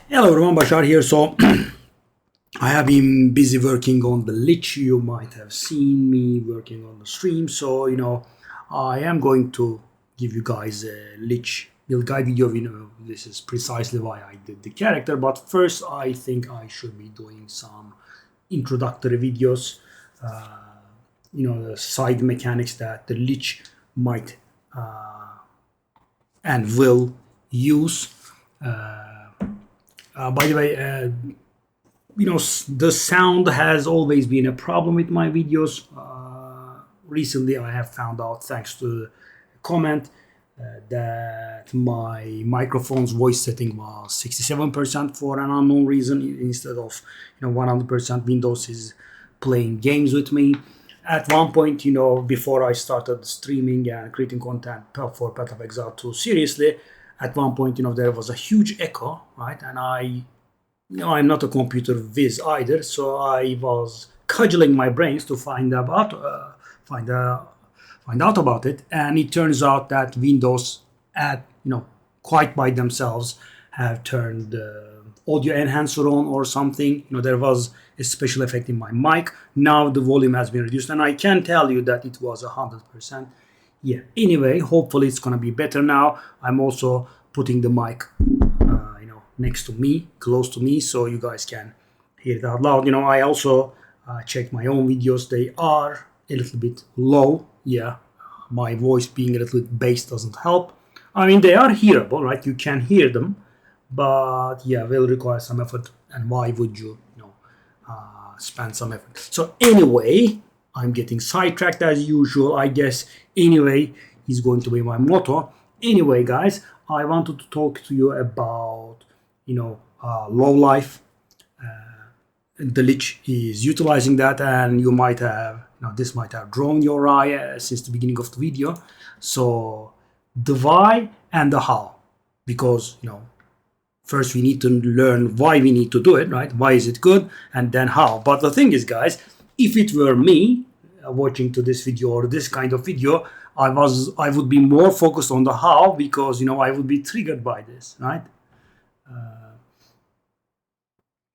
Hello everyone, Bashar here. So I have been busy working on the Lich. You might have seen me working on the stream. So I am going to give you guys a Lich build guide video. This is precisely why I did the character. But first, I think I should be doing some introductory videos. The side mechanics that the Lich might and will use. By the way, the sound has always been a problem with my videos. Recently, I have found out, thanks to a comment, that my microphone's voice setting was 67% for an unknown reason, instead of 100%. Windows is playing games with me. At one point, before I started streaming and creating content for Path of Exile 2 seriously, at one point, there was a huge echo, right? And I'm not a computer whiz either, so I was cudgeling my brains to find out about it. And it turns out that Windows, quite by themselves, have turned audio enhancer on or something. There was a special effect in my mic. Now the volume has been reduced, and I can tell you that it was 100%. Yeah. Anyway, hopefully it's gonna be better now. I'm also putting the mic, next to me, close to me, so you guys can hear it out loud. I also check my own videos. They are a little bit low. Yeah, my voice being a little bit bass doesn't help. I mean, they are hearable, right? You can hear them, but yeah, will require some effort. And why would you, spend some effort? So anyway, I'm getting sidetracked as usual. I guess anyway is going to be my motto. Anyway, guys, I wanted to talk to you about low life. The Lich is utilizing that, and you might have this might have drawn your eye since the beginning of the video. So the why and the how, because first we need to learn why we need to do it, right? Why is it good, and then how. But the thing is, guys, if it were me watching to this video or this kind of video, I would be more focused on the how, because I would be triggered by this, right?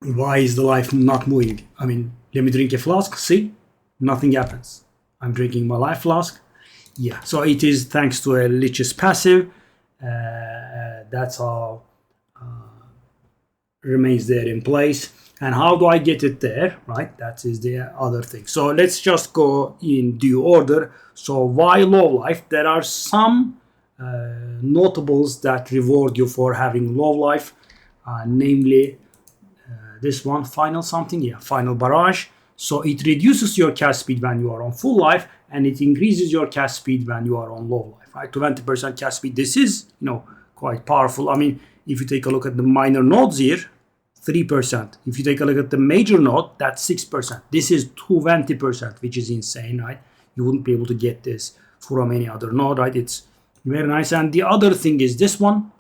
Why is the life not moving? I mean, let me drink a flask. See, nothing happens. I'm drinking my life flask. Yeah, so it is thanks to a Liches passive. That's how remains there in place. And how do I get it there, right? That is the other thing. So let's just go in due order. So why low life? There are some notables that reward you for having low life, namely this one, final something, yeah, final barrage. So it reduces your cast speed when you are on full life, and it increases your cast speed when you are on low life, right? 20% cast speed. This is, quite powerful. I mean, if you take a look at the minor nodes here, 3%. If you take a look at the major node, that's 6%. This is 20%, which is insane, right? You wouldn't be able to get this from any other node, right? It's very nice. And the other thing is this one,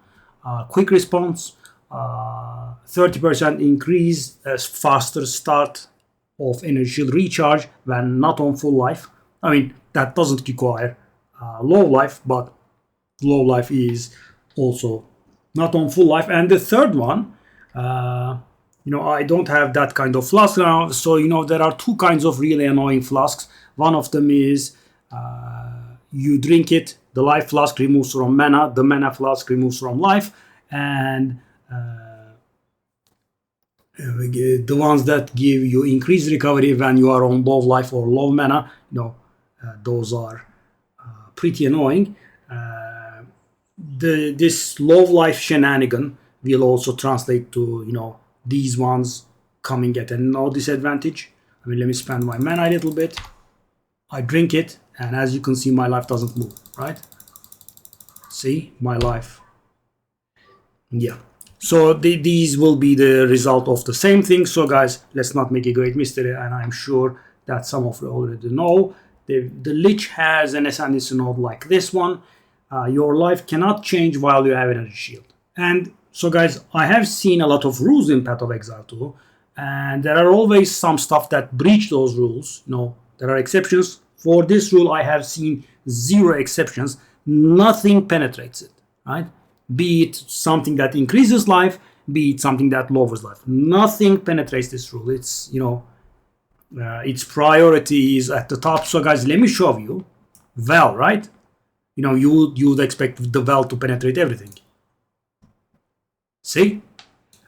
quick response, 30% increase, as faster start of energy shield recharge when not on full life. I mean, that doesn't require low life, but low life is also not on full life. And the third one, I don't have that kind of flask now. So, there are two kinds of really annoying flasks. One of them is you drink it, the life flask removes from mana, the mana flask removes from life, and the ones that give you increased recovery when you are on low life or low mana, those are pretty annoying. This low life shenanigan will also translate to these ones coming at no disadvantage. I mean, let me spend my mana a little bit. I drink it, and as you can see, my life doesn't move, right? See, my life. Yeah. So these will be the result of the same thing. So guys, let's not make a great mystery, and I'm sure that some of you already know. The Lich has an ascendancy node like this one. Your life cannot change while you have energy shield. And so guys, I have seen a lot of rules in Path of Exile 2, and there are always some stuff that breach those rules. There are exceptions. For this rule, I have seen 0 exceptions. Nothing penetrates it, right? Be it something that increases life, be it something that lowers life. Nothing penetrates this rule. It's, its priority is at the top. So guys, let me show you val, right? You would expect the val to penetrate everything. See?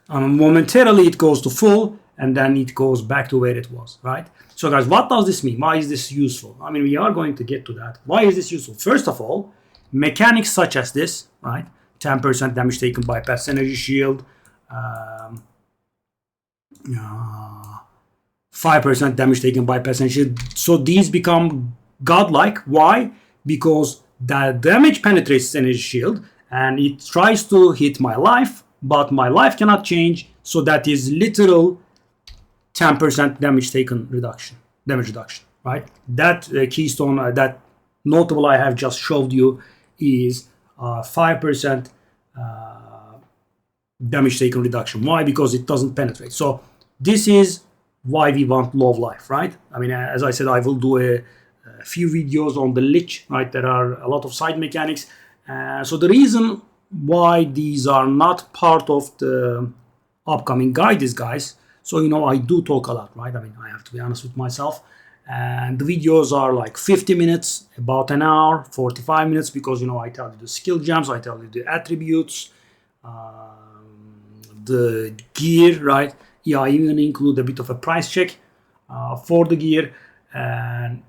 Momentarily it goes to full, and then it goes back to where it was, right? So guys, what does this mean? Why is this useful? I mean, we are going to get to that. Why is this useful? First of all, mechanics such as this, right? 10% damage taken bypass energy shield, 5% damage taken bypass energy shield. So these become godlike. Why? Because the damage penetrates energy shield and it tries to hit my life, but my life cannot change. So that is literal 10% damage taken reduction, right? That keystone, that notable I have just showed you is 5% damage taken reduction. Why? Because it doesn't penetrate. So this is why we want low life, right? I mean, as I said, I will do a few videos on the Lich, right? There are a lot of side mechanics. So the reason why these are not part of the upcoming guide is, guys, so I do talk a lot, right? I mean, I have to be honest with myself. And the videos are like 50 minutes, about an hour, 45 minutes, because I tell you the skill gems, I tell you the attributes, the gear, right? Yeah, I even include a bit of a price check for the gear, and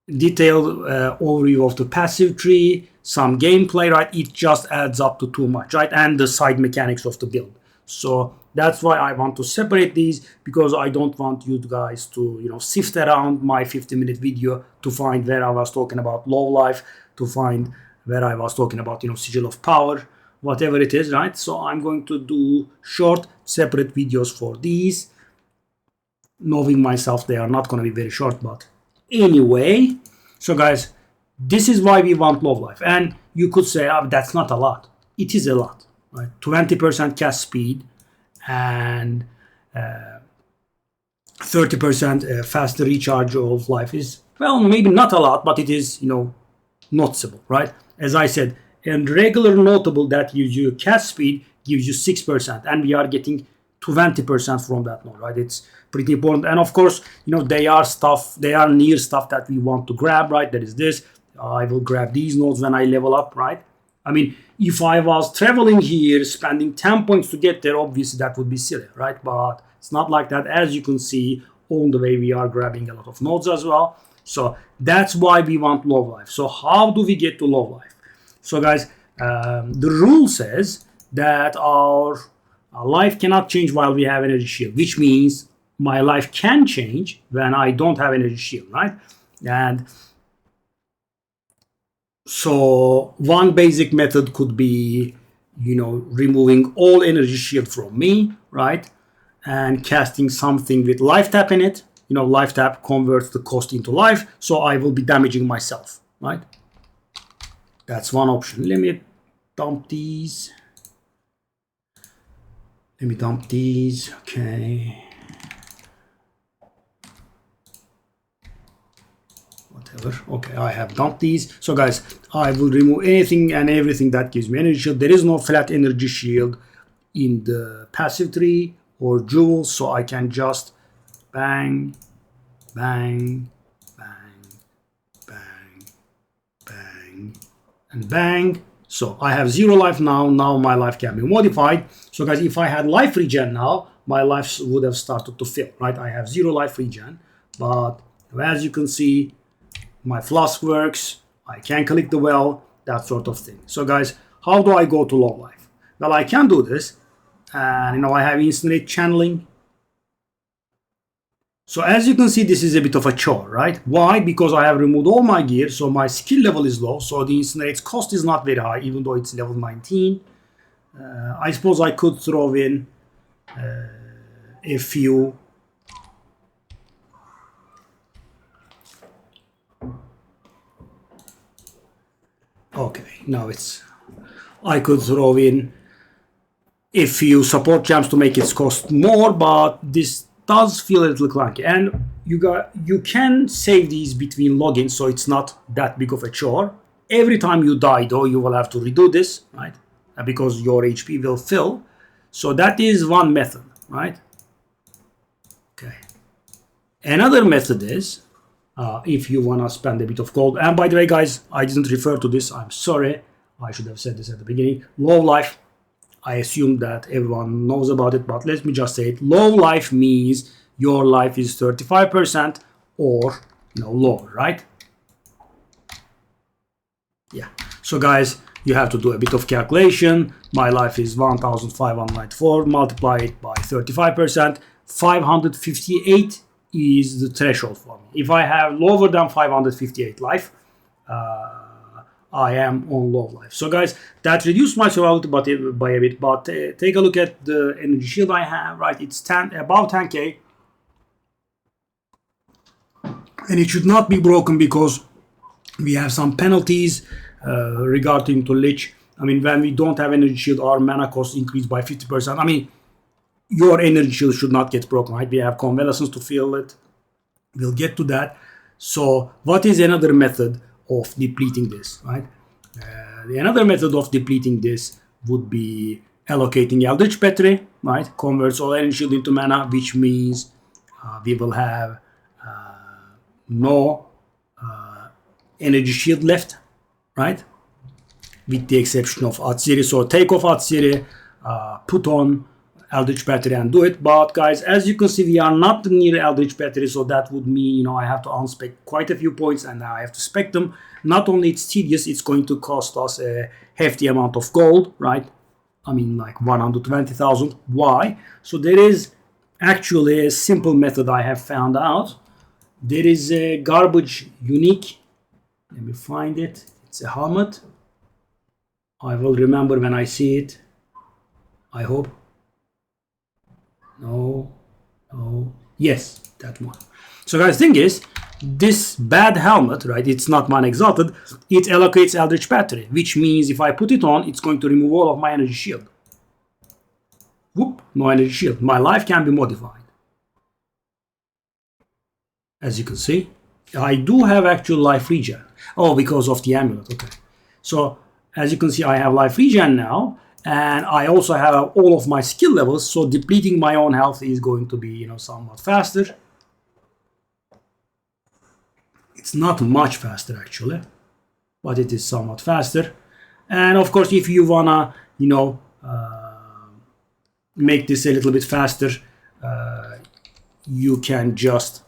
detailed overview of the passive tree, some gameplay, right? It just adds up to too much, right? And the side mechanics of the build. So that's why I want to separate these, because I don't want you guys to sift around my 50-minute video to find where I was talking about low life, to find where I was talking about sigil of power, whatever it is, right? So I'm going to do short separate videos for these, knowing myself they are not going to be very short, but anyway. So guys, this is why we want low life. And you could say, oh, that's not a lot. It is a lot, right? 20% cast speed and 30% faster recharge of life is, well, maybe not a lot, but it is noticeable, right? As I said, and regular notable that gives you cast speed gives you 6%, and we are getting 20% from that node, right? It's pretty important. And of course, they are near stuff that we want to grab, right? That is this. I will grab these nodes when I level up, right? I mean, if I was traveling here, spending 10 points to get there, obviously that would be silly, right? But it's not like that. As you can see, on the way we are grabbing a lot of nodes as well. So that's why we want low life. So how do we get to low life? So guys, the rule says that our life cannot change while we have energy shield, which means my life can change when I don't have energy shield, right? And so one basic method could be, removing all energy shield from me, right? And casting something with life tap in it. Life tap converts the cost into life, so I will be damaging myself, right? That's one option. Let me dump these. Okay. Whatever. Okay, I have dumped these. So guys, I will remove anything and everything that gives me energy shield. There is no flat energy shield in the passive tree or jewels, so I can just bang, bang, bang, bang, bang, and bang. So I have 0 life now. Now my life can be modified. So guys, if I had life regen now, my life would have started to fill, right? I have 0 life regen, but as you can see, my flask works. I can click the well, that sort of thing. So guys, how do I go to low life? Well, I can do this, and I have incinerate channeling. So as you can see, this is a bit of a chore, right? Why? Because I have removed all my gear, so my skill level is low, so the incinerate's cost is not very high, even though it's level 19. I suppose I could throw in a few I could throw in a few support gems to make its cost more, but this does feel a little clunky. And you can save these between logins, so it's not that big of a chore. Every time you die, though, you will have to redo this, right? Because your HP will fill. So that is one method, right? Okay. Another method is if you want to spend a bit of gold. And by the way, guys, I didn't refer to this. I'm sorry. I should have said this at the beginning. Low life. I assume that everyone knows about it, but let me just say it. Low life means your life is 35% or lower, right? Yeah. So guys, you have to do a bit of calculation. My life is 1594, multiply it by 35%. 558 is the threshold for me. If I have lower than 558 life, I am on low life. So guys, that reduced my survivability by a bit, but take a look at the energy shield I have, right? It's above 10k, and it should not be broken because we have some penalties regarding to Lich. I mean, when we don't have energy shield, our mana cost increased by 50%. I mean, your energy shield should not get broken, right? We have convalescence to fill it. We'll get to that. So what is another method of depleting this, right? Another method of depleting this would be allocating Eldritch Battery, right? Converts all energy shield into mana, which means we will have no energy shield left, right? With the exception of Atziri. So take off Atziri, put on Eldritch Battery and do it. But guys, as you can see, we are not near Eldritch Battery, so that would mean I have to unspec quite a few points, and now I have to spec them. Not only it's tedious, it's going to cost us a hefty amount of gold, right? I mean, like 120,000. Why? So there is actually a simple method I have found out. There is a garbage unique. Let me find it. It's a helmet. I will remember when I see it. I hope. No. Yes, that one. So guys, thing is, this bad helmet, right? It's not mana exalted. It allocates Eldritch Battery, which means if I put it on, it's going to remove all of my energy shield. Whoop, no energy shield. My life can be modified. As you can see, I do have actual life regen. Oh, because of the amulet. Okay. So as you can see, I have life regen now. And I also have all of my skill levels, so depleting my own health is going to be, somewhat faster. It's not much faster actually, but it is somewhat faster. And of course, if you wanna, make this a little bit faster, you can just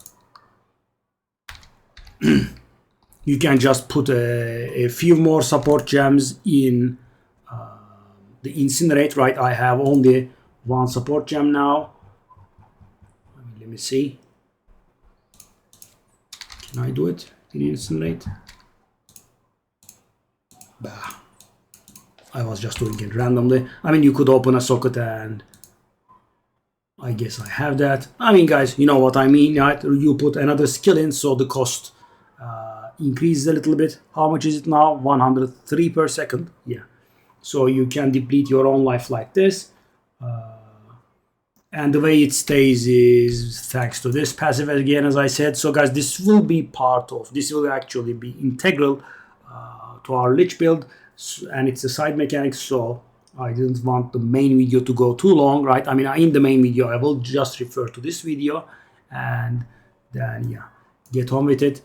put a few more support gems in. The incinerate, right? I have only one support gem now. Let me see. Can I do it in incinerate? Bah. I was just doing it randomly. I mean, you could open a socket and I guess I have that. I mean, guys, you know what I mean, right? You put another skill in, so the cost increases a little bit. How much is it now? 103 per second. Yeah. So you can deplete your own life like this. And the way it stays is thanks to this passive again, as I said. So guys, this will actually be integral to our Lich build. And it's a side mechanic, so I didn't want the main video to go too long, right? I mean, in the main video, I will just refer to this video and then, yeah, get on with it.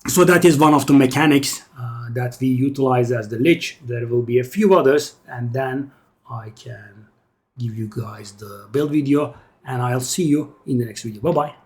So that is one of the mechanics that we utilize as the Lich. There will be a few others, and then I can give you guys the build video, and I'll see you in the next video. Bye bye.